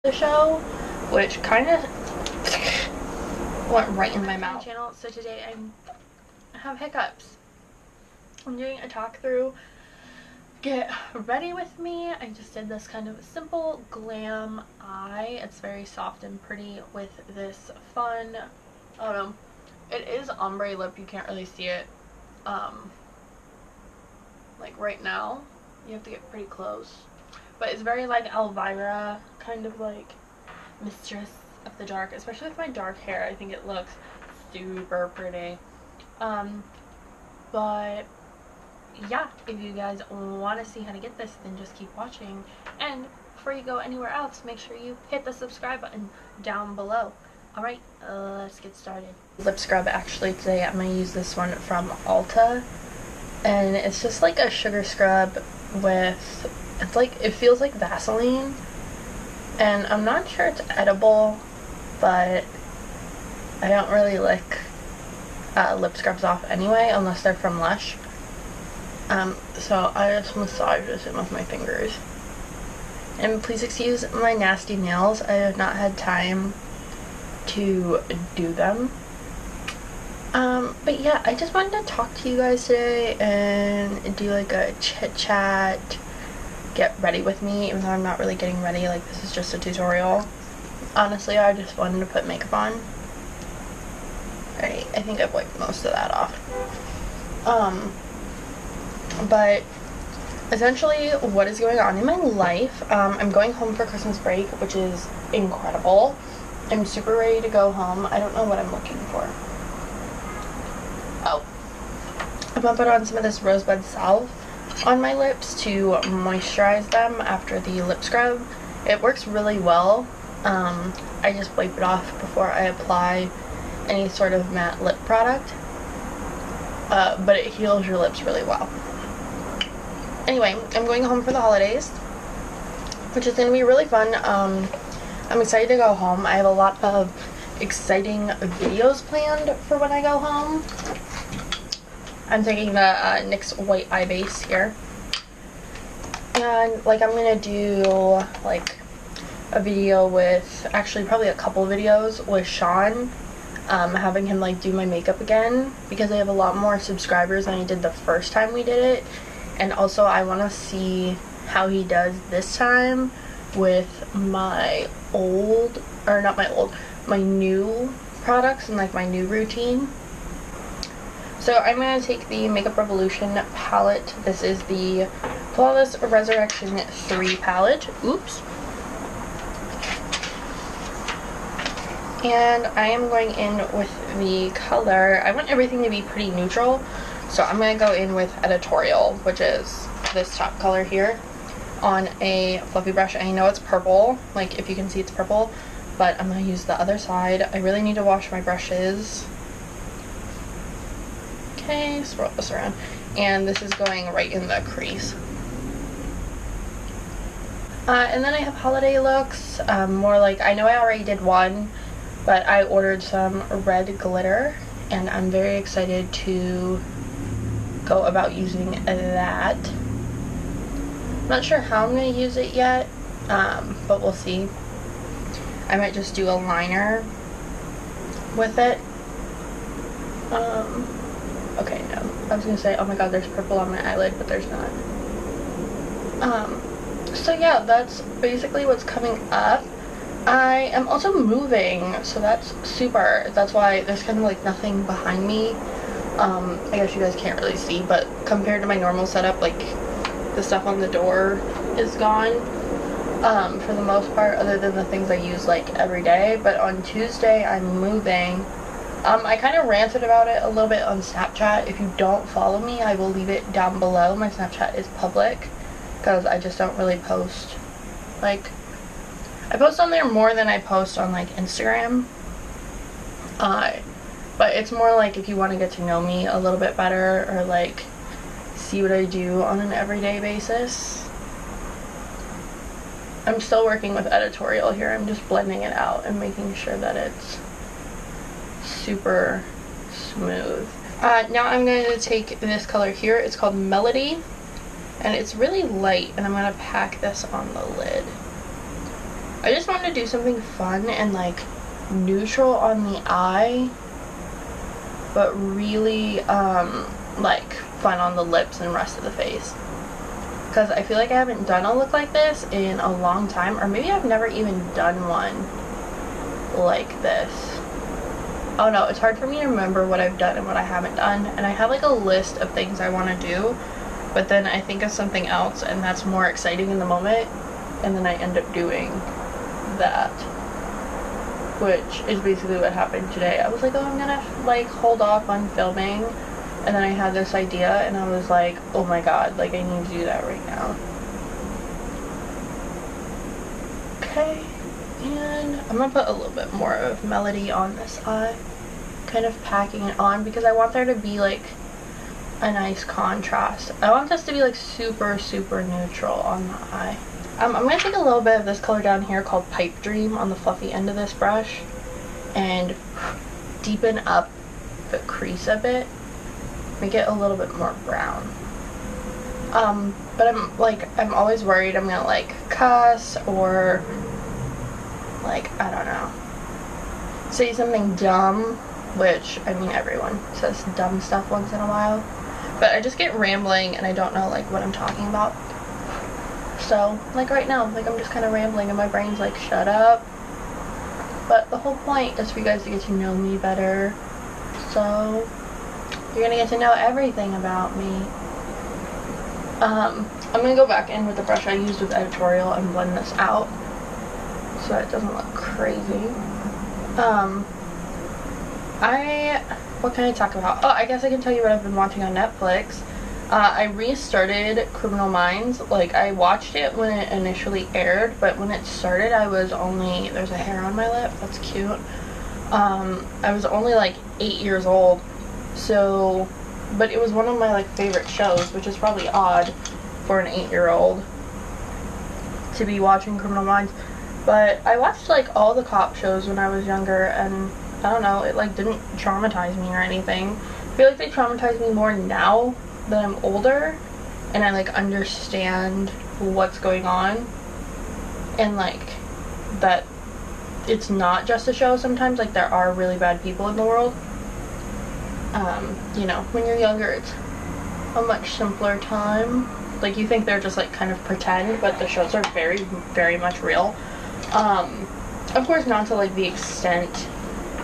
the show, which kind of went right in my mouth. Channel. So today I have hiccups. I'm doing a talk through. Get ready with me. I just did this kind of simple glam eye. It's very soft and pretty with this fun, I don't know, it is ombre lip. You can't really see it like right now. You have to get pretty close, but it's very like Elvira, kind of like mistress of the dark, especially with my dark hair. I think it looks super pretty. But yeah, if you guys want to see how to get this, then just keep watching. And before you go anywhere else, make sure you hit the subscribe button down below. Alright, let's get started. Lip scrub, actually today I'm going to use this one from Ulta. And it's just like a sugar scrub with, it's like, it feels like Vaseline. And I'm not sure it's edible, but I don't really lick lip scrubs off anyway, unless they're from Lush. So I just massage this in with my fingers. And please excuse my nasty nails. I have not had time to do them. But yeah, I just wanted to talk to you guys today and do like a chit chat, get ready with me, even though I'm not really getting ready. Like, this is just a tutorial. Honestly, I just wanted to put makeup on. Alright, I think I've wiped most of that off. But essentially what is going on in my life, I'm going home for Christmas break, which is incredible. I'm super ready to go home. I don't know what I'm looking for. Oh, I'm gonna put on some of this rosebud salve on my lips to moisturize them after the lip scrub. It works really well. I just wipe it off before I apply any sort of matte lip product, but it heals your lips really well. Anyway, I'm going home for the holidays, which is going to be really fun. I'm excited to go home. I have a lot of exciting videos planned for when I go home. I'm taking the NYX White Eye Base here. And, like, I'm going to do, like, a video with, actually probably a couple videos with Sean, having him, like, do my makeup again, because I have a lot more subscribers than I did the first time we did it. And also I want to see how he does this time with my old, or not my old, my new products and like my new routine. So I'm going to take the Makeup Revolution palette. This is the Flawless Resurrection 3 palette. Oops. And I am going in with the color, I want everything to be pretty neutral. So I'm going to go in with Editorial, which is this top color here, on a fluffy brush. I know it's purple, like if you can see it's purple, but I'm going to use the other side. I really need to wash my brushes. Okay, swirl this around. And this is going right in the crease. And then I have holiday looks, more like, I know I already did one, but I ordered some red glitter, and I'm very excited to go about using that. I'm not sure how I'm going to use it yet, but we'll see. I might just do a liner with it. Okay, no. I was going to say, oh my god, there's purple on my eyelid, but there's not. So yeah, that's basically what's coming up. I am also moving, so that's super. That's why there's kind of like nothing behind me. I guess you guys can't really see, but compared to my normal setup, like, the stuff on the door is gone, for the most part, other than the things I use, like, every day. But on Tuesday, I'm moving. I kind of ranted about it a little bit on Snapchat. If you don't follow me, I will leave it down below. My Snapchat is public, because I just don't really post, like, I post on there more than I post on, like, Instagram. But it's more like if you want to get to know me a little bit better, or like see what I do on an everyday basis. I'm still working with Editorial here. I'm just blending it out and making sure that it's super smooth. Now I'm going to take this color here. It's called Melody, and it's really light, and I'm going to pack this on the lid. I just wanted to do something fun and like neutral on the eye, but really like fun on the lips and rest of the face. Because I feel like I haven't done a look like this in a long time, or maybe I've never even done one like this. Oh no, it's hard for me to remember what I've done and what I haven't done, and I have like a list of things I want to do, but then I think of something else and that's more exciting in the moment, and then I end up doing that, which is basically what happened today. I was like, oh, I'm gonna like hold off on filming, and then I had this idea and I was like, oh my god, like I need to do that right now. Okay, and I'm gonna put a little bit more of Melody on this eye, kind of packing it on because I want there to be like a nice contrast. I want this to be like super neutral on the eye. I'm gonna take a little bit of this color down here called Pipe Dream on the fluffy end of this brush and deepen up the crease a bit, make it a little bit more brown. But I'm always worried I'm gonna like cuss or like, I don't know, say something dumb, which I mean everyone says dumb stuff once in a while, but I just get rambling and I don't know like what I'm talking about. So like right now, like I'm just kind of rambling and my brain's like, shut up. But the whole point is for you guys to get to know me better, so you're gonna get to know everything about me. I'm gonna go back in with the brush I used with editorial and blend this out so that it doesn't look crazy. What can I talk about? Oh, I guess I can tell you what I've been watching on Netflix. I restarted Criminal Minds. Like, I watched it when it initially aired, but when it started I was only, there's a hair on my lip, that's cute. I was only like 8 years old, so, but it was one of my like favorite shows, which is probably odd for an 8-year-old to be watching Criminal Minds. But I watched like all the cop shows when I was younger, and I don't know, it like didn't traumatize me or anything. I feel like they traumatize me more now that I'm older and I like understand what's going on, and like that it's not just a show sometimes, like there are really bad people in the world. You know, when you're younger it's a much simpler time. Like you think they're just like kind of pretend, but the shows are very much real. Of course not to like the extent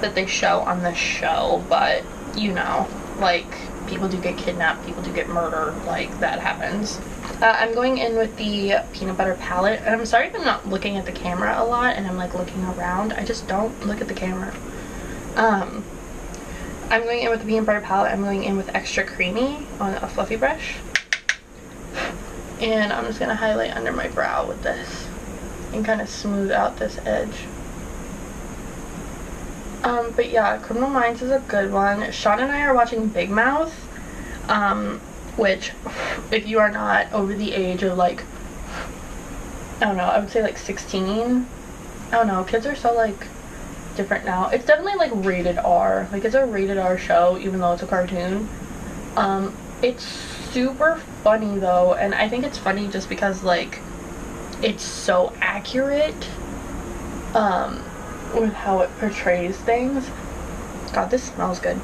that they show on the show, but you know, like people do get kidnapped, people do get murdered, like that happens. I'm going in with the peanut butter palette, and I'm sorry if I'm not looking at the camera a lot and I'm like looking around. I just don't look at the camera. I'm going in with the peanut butter palette. I'm going in with Extra Creamy on a fluffy brush, and I'm just gonna highlight under my brow with this and kind of smooth out this edge. But yeah, Criminal Minds is a good one. Sean and I are watching Big Mouth, which, if you are not over the age of like, I don't know, I would say like 16. I don't know, kids are so like different now. It's definitely like rated R. Like it's a rated R show, even though it's a cartoon. It's super funny though, and I think it's funny just because like it's so accurate with how it portrays things. God, this smells good.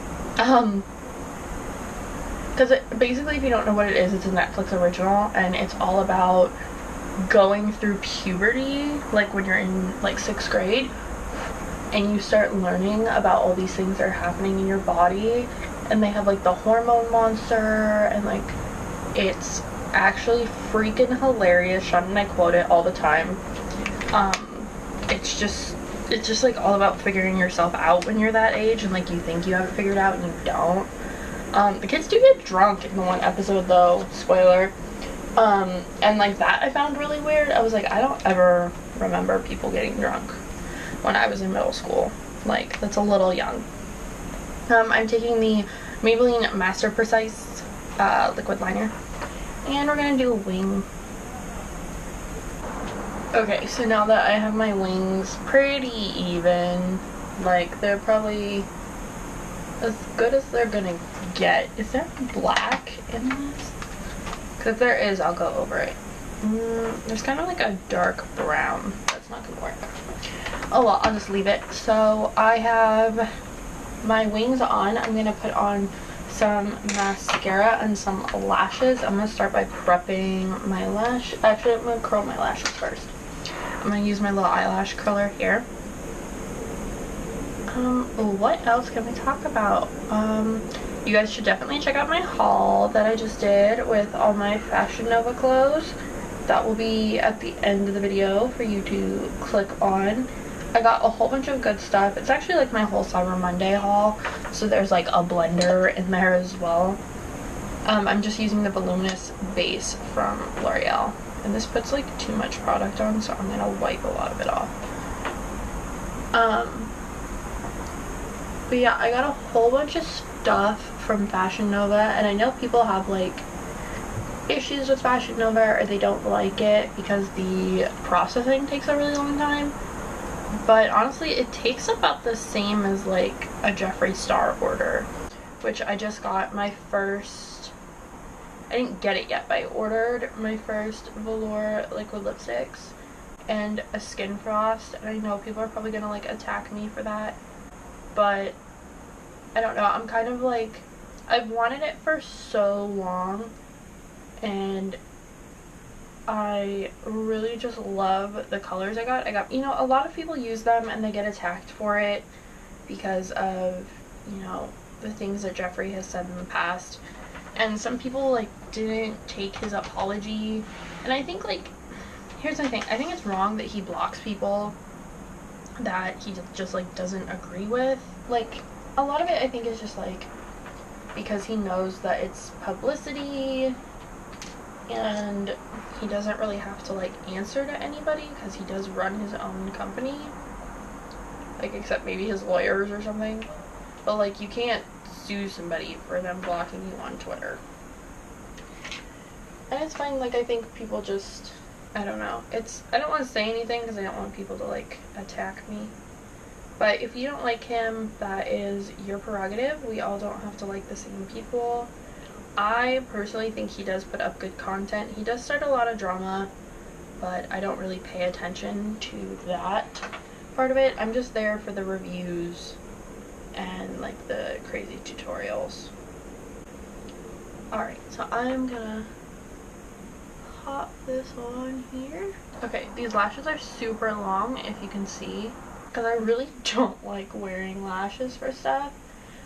Because basically, if you don't know what it is, it's a Netflix original, and it's all about going through puberty, like when you're in like 6th grade, and you start learning about all these things that are happening in your body, and they have like the hormone monster, and like it's actually freaking hilarious. Sean and I quote it all the time. It's just like all about figuring yourself out when you're that age, and like you think you have it figured out and you don't. The kids do get drunk in the one episode though, spoiler. And like that I found really weird. I was like, I don't ever remember people getting drunk when I was in middle school. Like, that's a little young. I'm taking the Maybelline Master Precise liquid liner, and we're gonna do a wing. Okay, so now that I have my wings pretty even, like they're probably as good as they're gonna get. Is there black in this? Because if there is, I'll go over it. There's kind of like a dark brown that's it's not gonna work. Oh well, I'll just leave it. So I have my wings on. I'm gonna put on some mascara and some lashes. I'm gonna start by prepping my lash. Actually, I'm gonna curl my lashes first. I'm gonna use my little eyelash curler here. What else can we talk about? You guys should definitely check out my haul that I just did with all my Fashion Nova clothes. That will be at the end of the video for you to click on. I got a whole bunch of good stuff. It's actually like my whole Cyber Monday haul, so there's like a blender in there as well. I'm just using the voluminous base from L'Oreal, and this puts like too much product on, so I'm gonna wipe a lot of it off. But yeah, I got a whole bunch of stuff from Fashion Nova, and I know people have like issues with Fashion Nova, or they don't like it because the processing takes a really long time. But honestly, it takes about the same as like a Jeffree Star order, which I just got my first, I didn't get it yet, but I ordered my first velour liquid lipsticks and a Skin Frost, and I know people are probably gonna like attack me for that, but I don't know, I'm kind of like, I've wanted it for so long, and I really just love the colors I got, you know, a lot of people use them and they get attacked for it because of, you know, the things that Jeffree has said in the past, and some people like didn't take his apology, and I think like, here's the thing, I think it's wrong that he blocks people that he just like doesn't agree with. Like, a lot of it I think is just like because he knows that it's publicity and he doesn't really have to like answer to anybody because he does run his own company, like, except maybe his lawyers or something, but like you can't sue somebody for them blocking you on Twitter, and it's fine. Like, I think people just, I don't know, I don't want to say anything because I don't want people to like attack me, but if you don't like him, that is your prerogative. We all don't have to like the same people. I personally think he does put up good content. He does start a lot of drama, but I don't really pay attention to that part of it. I'm just there for the reviews and like the crazy tutorials. Alright, so I'm gonna pop this on here. Okay, these lashes are super long, if you can see, because I really don't like wearing lashes for stuff.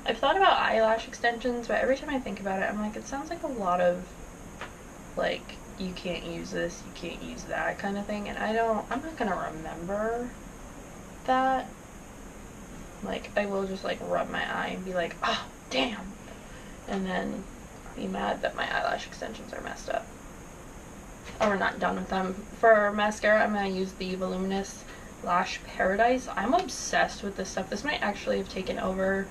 I've thought about eyelash extensions, but every time I think about it, I'm like, it sounds like a lot of, like, you can't use this, you can't use that kind of thing, and I'm not gonna remember that. Like, I will just, like, rub my eye and be like, oh, damn, and then be mad that my eyelash extensions are messed up. Oh, we're not done with them. For mascara, I'm gonna use the Voluminous Lash Paradise. I'm obsessed with this stuff. This might actually have taken over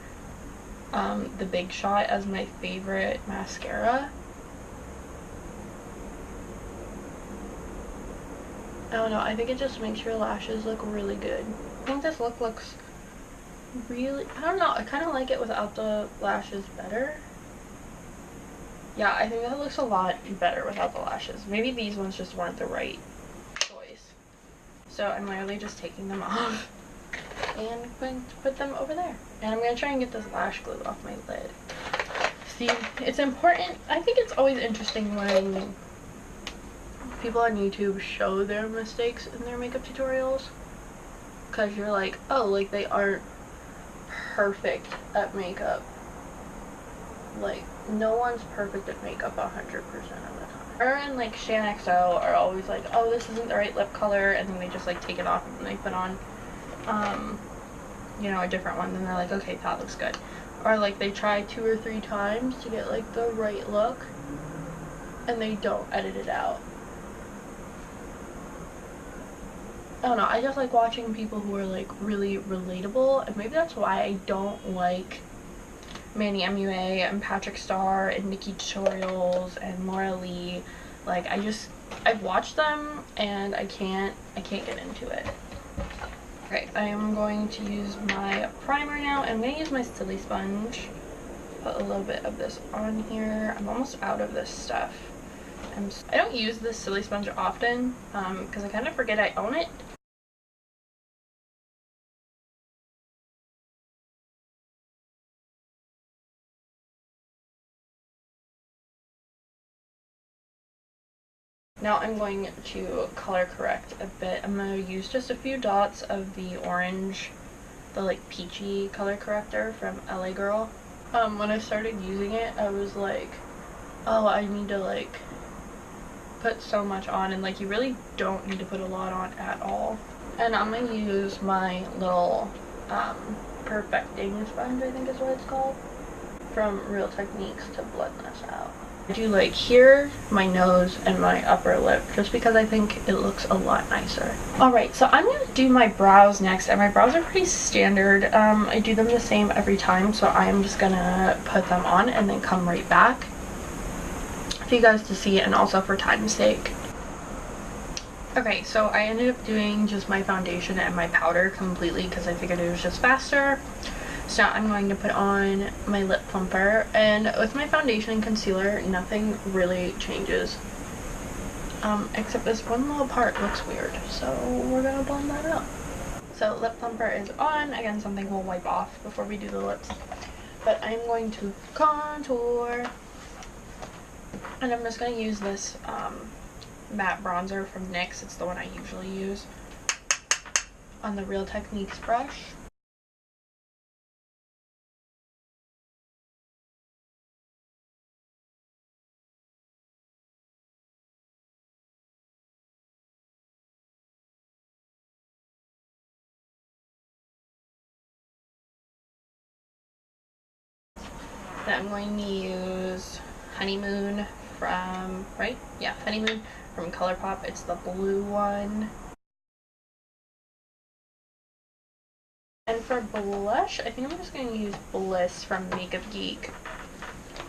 the Big Shot as my favorite mascara. I don't know, I think it just makes your lashes look really good. I think this look looks really, I don't know, I kind of like it without the lashes better. Yeah, I think that looks a lot better without the lashes. Maybe these ones just weren't the right choice. So I'm literally just taking them off and going to put them over there. And I'm going to try and get this lash glue off my lid. See, it's important. I think it's always interesting when people on YouTube show their mistakes in their makeup tutorials, because you're like, oh, like, they aren't perfect at makeup. Like, no one's perfect at makeup 100% of the time. Her and like Shan XO are always like, oh, this isn't the right lip color, and then they just like take it off and they put on you know, a different one, then they're like, okay, that looks good. Or like they try 2 or 3 times to get like the right look and they don't edit it out. I don't know, I just like watching people who are like really relatable, and maybe that's why I don't like Manny MUA and Patrick Starr and Nikki Tutorials and Laura Lee. Like, I've watched them and I can't get into it. Okay, I am going to use my primer now. I'm going to use my Silly Sponge. Put a little bit of this on here. I'm almost out of this stuff. I don't use this Silly Sponge often because I kind of forget I own it. Now I'm going to color correct a bit. I'm going to use just a few dots of the orange, the like peachy color corrector from LA Girl. When I started using it, I was like, oh, I need to like put so much on, and like you really don't need to put a lot on at all. And I'm gonna use my little perfecting sponge, I think is what it's called, from Real Techniques to blend this out. I do like here, my nose, and my upper lip, just because I think it looks a lot nicer. Alright, so I'm going to do my brows next, and my brows are pretty standard. I do them the same every time, so I'm just going to put them on and then come right back for you guys to see, and also for time's sake. Okay, so I ended up doing just my foundation and my powder completely because I figured it was just faster. So now I'm going to put on my lip plumper, and with my foundation and concealer, nothing really changes. Except this one little part looks weird, so we're gonna blend that out. So lip plumper is on. Again, something we'll wipe off before we do the lips. But I'm going to contour. And I'm just gonna use this matte bronzer from NYX. It's the one I usually use on the Real Techniques brush. Then I'm going to use Honeymoon from, right? Yeah, Honeymoon from ColourPop. It's the blue one. And for blush, I think I'm just going to use Bliss from Makeup Geek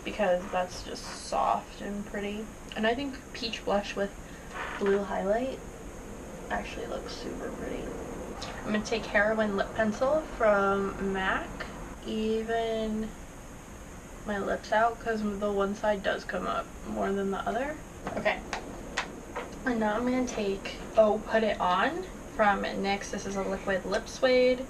because that's just soft and pretty. And I think peach blush with blue highlight actually looks super pretty. I'm going to take Heroin Lip Pencil from MAC. Even my lips out because the one side does come up more than the other. Okay. And now I'm going to take Oh Put It On from NYX. This is a liquid lip suede.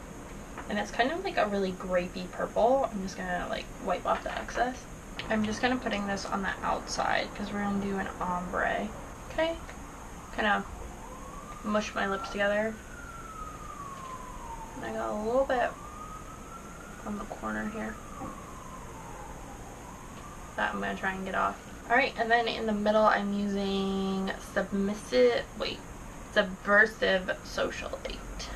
And it's kind of like a really grapey purple. I'm just going to like wipe off the excess. I'm just kind of putting this on the outside because we're going to do an ombre. Okay. Kind of mush my lips together. And I got a little bit on the corner here that I'm going to try and get off. Alright, and then in the middle I'm using Subversive Socialite.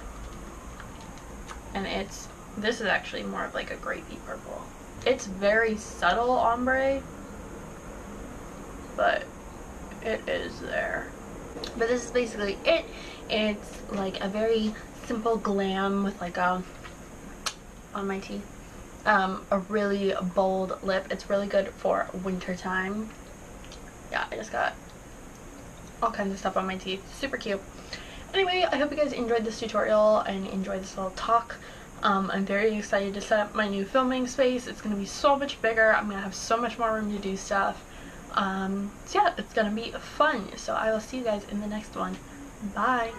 And this is actually more of like a grapey purple. It's very subtle ombre, but it is there. But this is basically it. It's like a very simple glam with like a, on my teeth, a really bold lip. It's really good for winter time. Yeah, I just got all kinds of stuff on my teeth. Super cute. Anyway, I hope you guys enjoyed this tutorial and enjoyed this little talk. I'm very excited to set up my new filming space. It's going to be so much bigger. I'm going to have so much more room to do stuff. So yeah, it's going to be fun. So I will see you guys in the next one. Bye!